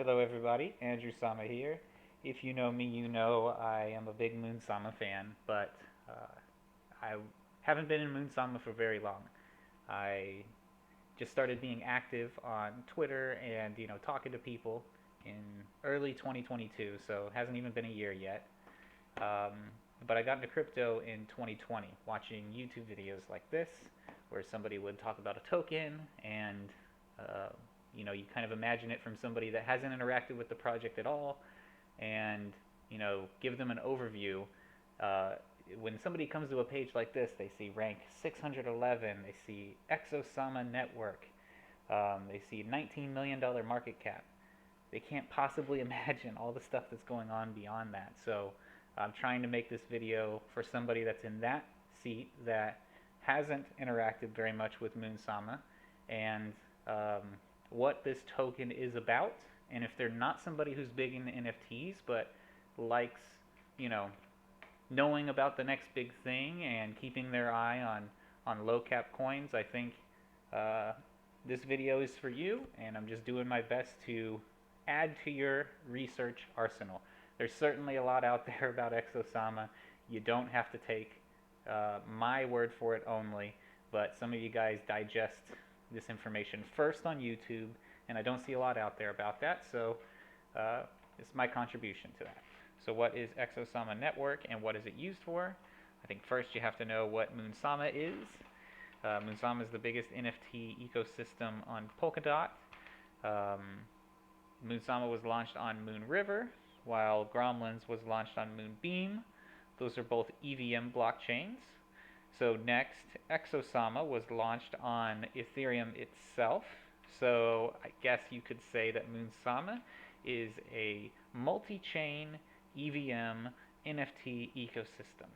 Hello everybody, Andrew Sama here. If you know me, you know I am a big Moonsama fan, but I haven't been in Moonsama for very long. I just started being active on Twitter and talking to people in early 2022, so it hasn't even been a year yet. Um, but I got into crypto in 2020, watching YouTube videos like this, where somebody would talk about a token, and uh, you kind of imagine it from somebody that hasn't interacted with the project at all, and give them an overview. Uh, when somebody comes to a page like this, they see rank 611, they see Exosama network, they see $19 million market cap. They can't possibly imagine all the stuff that's going on beyond that. So I'm trying to make this video for somebody that's in that seat that hasn't interacted very much with Moonsama, and um, what this token is about. And if they're not somebody who's big in NFTs but likes, you know, knowing about the next big thing and keeping their eye on low cap coins, I think uh, this video is for you. And I'm just doing my best to add to your research arsenal. There's certainly a lot out there about Exosama. You don't have to take my word for it only, but some of you guys digest this information first on YouTube, and I don't see a lot out there about that, so it's my contribution to that. So what is Exosama Network and what is it used for? I think first you have to know what Moonsama is. Moonsama is the biggest NFT ecosystem on Polkadot. Um, Moonsama was launched on Moonriver, while Gromlins was launched on Moonbeam. Those are both EVM blockchains. So next, Exosama was launched on Ethereum itself. So I guess you could say that Moonsama is a multi-chain EVM NFT ecosystem.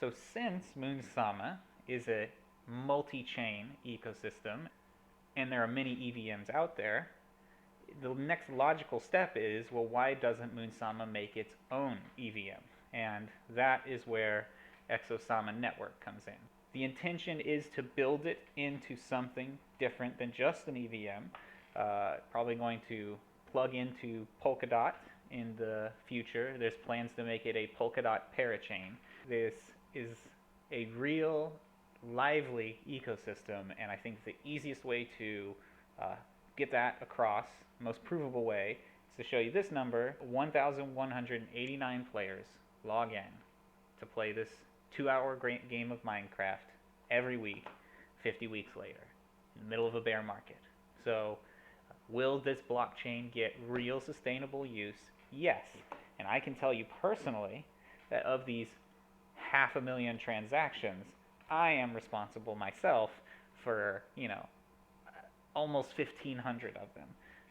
So since Moonsama is a multi-chain ecosystem, and there are many EVMs out there, the next logical step is, well, why doesn't Moonsama make its own EVM? And that is where Exosama Network comes in. The intention is to build it into something different than just an EVM. Probably going to plug into Polkadot in the future. There's plans to make it a Polkadot Parachain. This is a real lively ecosystem, and I think the easiest way to get that across, most provable way, is to show you this number: 1,189 players log in to play this 2-hour game of Minecraft every week, 50 weeks later, in the middle of a bear market. So, will this blockchain get real sustainable use? Yes. And I can tell you personally that of these 500,000 transactions, I am responsible myself for, almost 1,500 of them.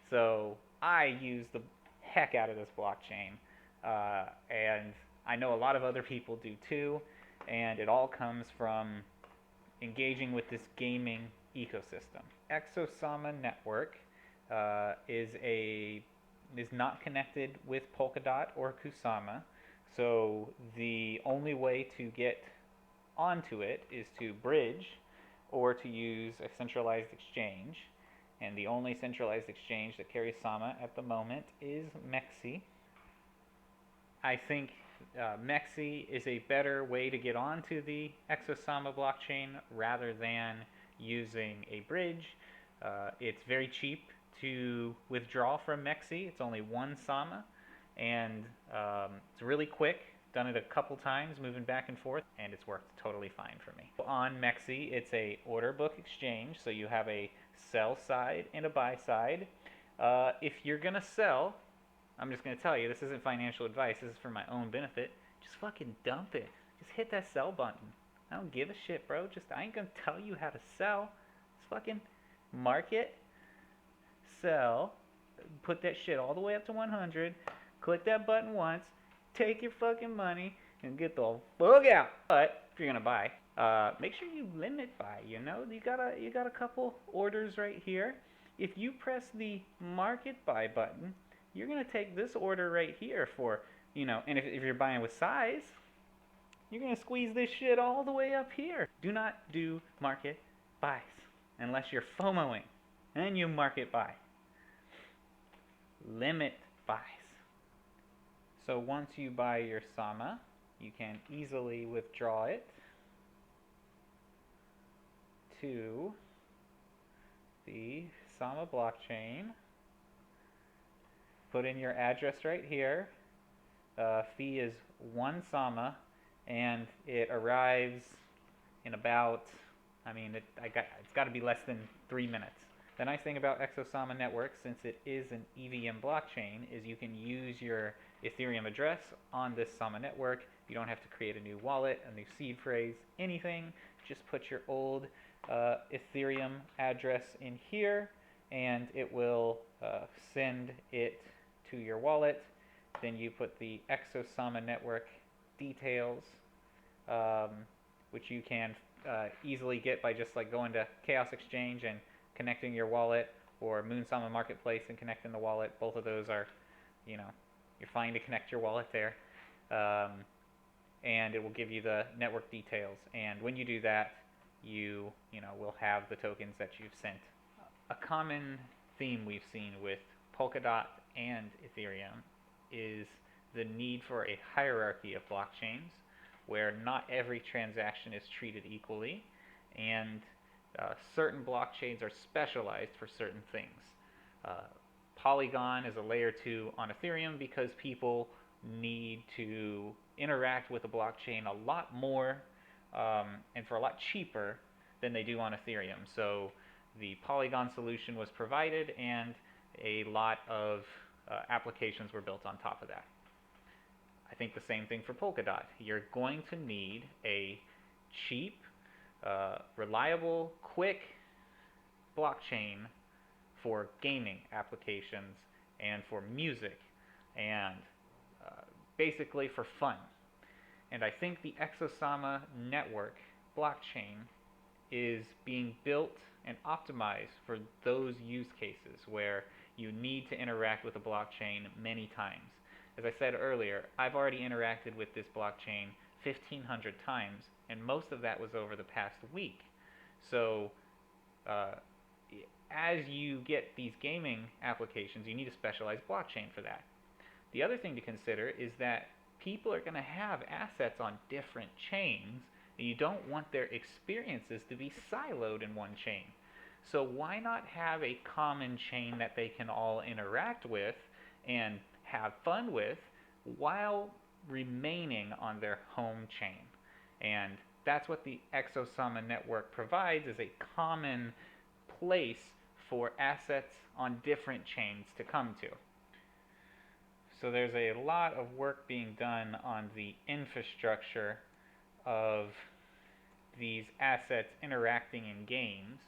So I use the heck out of this blockchain, and I know a lot of other people do too, and it all comes from engaging with this gaming ecosystem. Exosama Network is not connected with Polkadot or Kusama, so the only way to get onto it is to bridge or to use a centralized exchange. And the only centralized exchange that carries Sama at the moment is Mexi. I think Mexi is a better way to get onto the Exosama blockchain rather than using a bridge. It's very cheap to withdraw from Mexi. It's only one Sama, and it's really quick. Done it a couple times, moving back and forth, and it's worked totally fine for me. On Mexi, it's a order book exchange, so you have a sell side and a buy side. If you're gonna sell, I'm just gonna tell you, this isn't financial advice, this is for my own benefit. Just fucking dump it. Just hit that sell button. I don't give a shit, bro. I ain't gonna tell you how to sell. Just fucking market, sell, put that shit all the way up to 100, click that button once, take your fucking money, and get the fuck out. But if you're gonna buy, make sure you limit buy. You got a couple orders right here. If you press the market buy button, you're gonna take this order right here for, and if you're buying with size, you're gonna squeeze this shit all the way up here. Do not do market buys unless you're FOMOing, and then you market buy. limit buys. So once you buy your Sama, you can easily withdraw it to the Sama blockchain. Put in your address right here. Fee is 1 Sama, and it arrives in about, it's got to be less than 3 minutes. The nice thing about Exosama Network, since it is an EVM blockchain, is you can use your Ethereum address on this Sama network. You don't have to create a new wallet, a new seed phrase, anything. Just put your old Ethereum address in here, and it will send it to your wallet. Then you put the Exosama network details, which you can easily get by just like going to Chaos Exchange and connecting your wallet, or Moonsama Marketplace and connecting the wallet. Both of those are, you're fine to connect your wallet there. And it will give you the network details. And when you do that, you will have the tokens that you've sent. A common theme we've seen with Polkadot and Ethereum is the need for a hierarchy of blockchains where not every transaction is treated equally, and certain blockchains are specialized for certain things. Polygon is a layer 2 on Ethereum because people need to interact with the blockchain a lot more and for a lot cheaper than they do on Ethereum. So the Polygon solution was provided, and a lot of applications were built on top of that. I think the same thing for Polkadot. You're going to need a cheap, reliable, quick blockchain for gaming applications and for music and basically for fun. And I think the Exosama network blockchain is being built and optimized for those use cases where you need to interact with a blockchain many times. As I said earlier, I've already interacted with this blockchain 1,500 times, and most of that was over the past week. So as you get these gaming applications, you need a specialized blockchain for that. The other thing to consider is that people are going to have assets on different chains, and you don't want their experiences to be siloed in one chain. So why not have a common chain that they can all interact with and have fun with while remaining on their home chain? And that's what the Exosama network provides, is a common place for assets on different chains to come to. So there's a lot of work being done on the infrastructure of these assets interacting in games.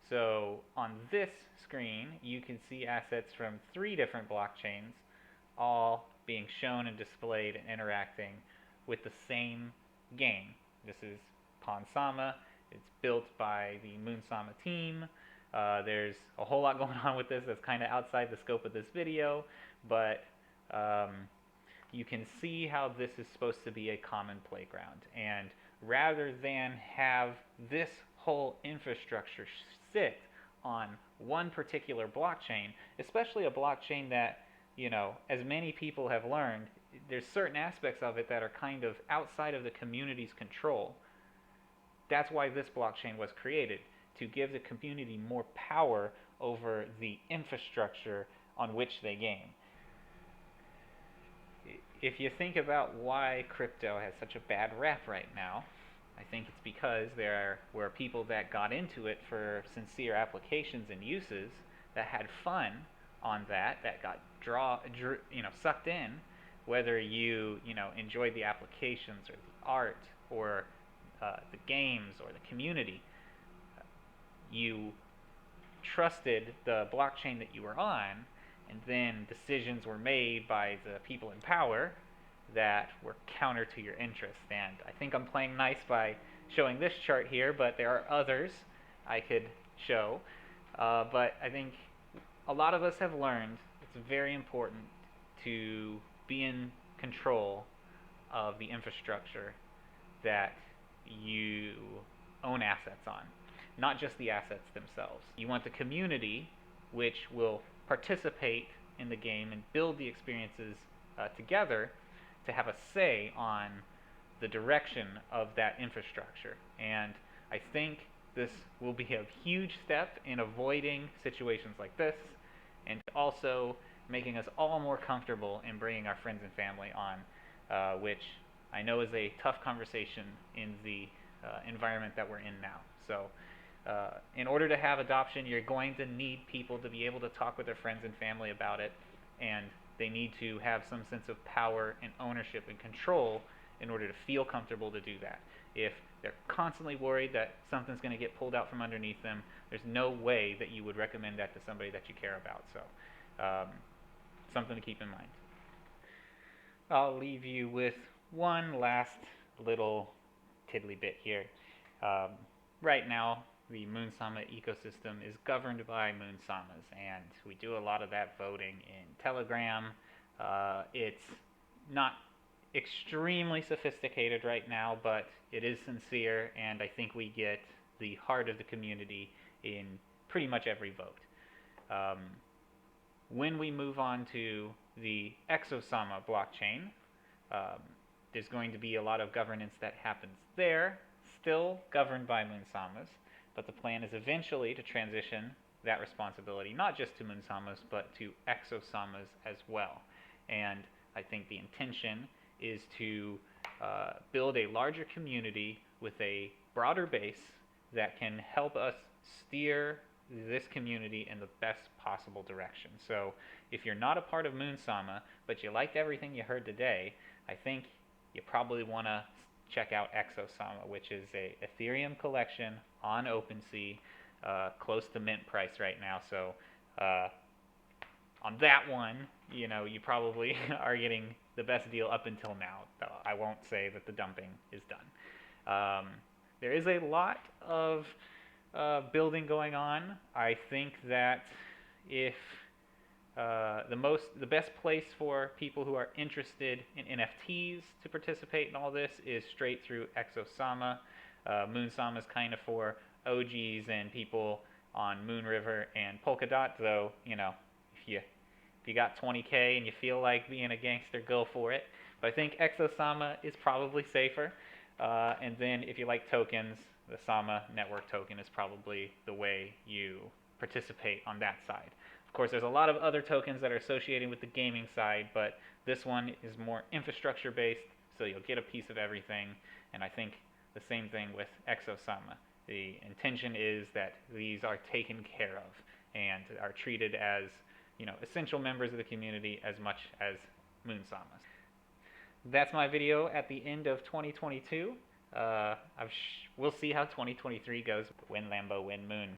So on this screen, you can see assets from 3 different blockchains, all being shown and displayed and interacting with the same game. This is Moonsama. It's built by the Moonsama team. There's a whole lot going on with this that's kind of outside the scope of this video, but you can see how this is supposed to be a common playground. And rather than have this whole infrastructure sit on one particular blockchain, especially a blockchain that, as many people have learned, there's certain aspects of it that are kind of outside of the community's control. That's why this blockchain was created, to give the community more power over the infrastructure on which they game. If you think about why crypto has such a bad rap right now, I think it's because there were people that got into it for sincere applications and uses, that had fun on that got sucked in, whether you enjoyed the applications or the art or the games or the community. You trusted the blockchain that you were on, and then decisions were made by the people in power that were counter to your interest. And I think I'm playing nice by showing this chart here, but there are others I could show. But I think a lot of us have learned it's very important to be in control of the infrastructure that you own assets on, not just the assets themselves. You want the community, which will participate in the game and build the experiences together to have a say on the direction of that infrastructure. And I think this will be a huge step in avoiding situations like this, and also making us all more comfortable in bringing our friends and family on, which I know is a tough conversation in the environment that we're in now. So in order to have adoption, you're going to need people to be able to talk with their friends and family about it, and they need to have some sense of power and ownership and control in order to feel comfortable to do that. If they're constantly worried that something's going to get pulled out from underneath them, there's no way that you would recommend that to somebody that you care about. So something to keep in mind. I'll leave you with one last little tiddly bit here. Right now, the Moonsama ecosystem is governed by Moonsamas, and we do a lot of that voting in Telegram. It's not extremely sophisticated right now, but it is sincere, and I think we get the heart of the community in pretty much every vote. When we move on to the Exosama blockchain, there's going to be a lot of governance that happens there, still governed by Moonsamas, but the plan is eventually to transition that responsibility not just to Moonsamas, but to Exosamas as well. And I think the intention is to build a larger community with a broader base that can help us steer this community in the best possible direction. So if you're not a part of Moonsama, but you liked everything you heard today, I think you probably want to check out Exosama, which is a Ethereum collection on OpenSea, close to mint price right now. So on that one, you probably are getting the best deal up until now. Though I won't say that the dumping is done. There is a lot of building going on. I think that if the best place for people who are interested in NFTs to participate in all this is straight through Exosama. Moonsama is kind of for OGs and people on Moonriver and Polkadot, though, if you got 20K and you feel like being a gangster, go for it. But I think Exosama is probably safer. And then if you like tokens, the Sama network token is probably the way you participate on that side. Of course, there's a lot of other tokens that are associated with the gaming side, but this one is more infrastructure based, so you'll get a piece of everything. And I think the same thing with Exosama. The intention is that these are taken care of and are treated as essential members of the community as much as Moonsamas. That's my video at the end of 2022. We'll see how 2023 goes. Win Lambo, win Moon.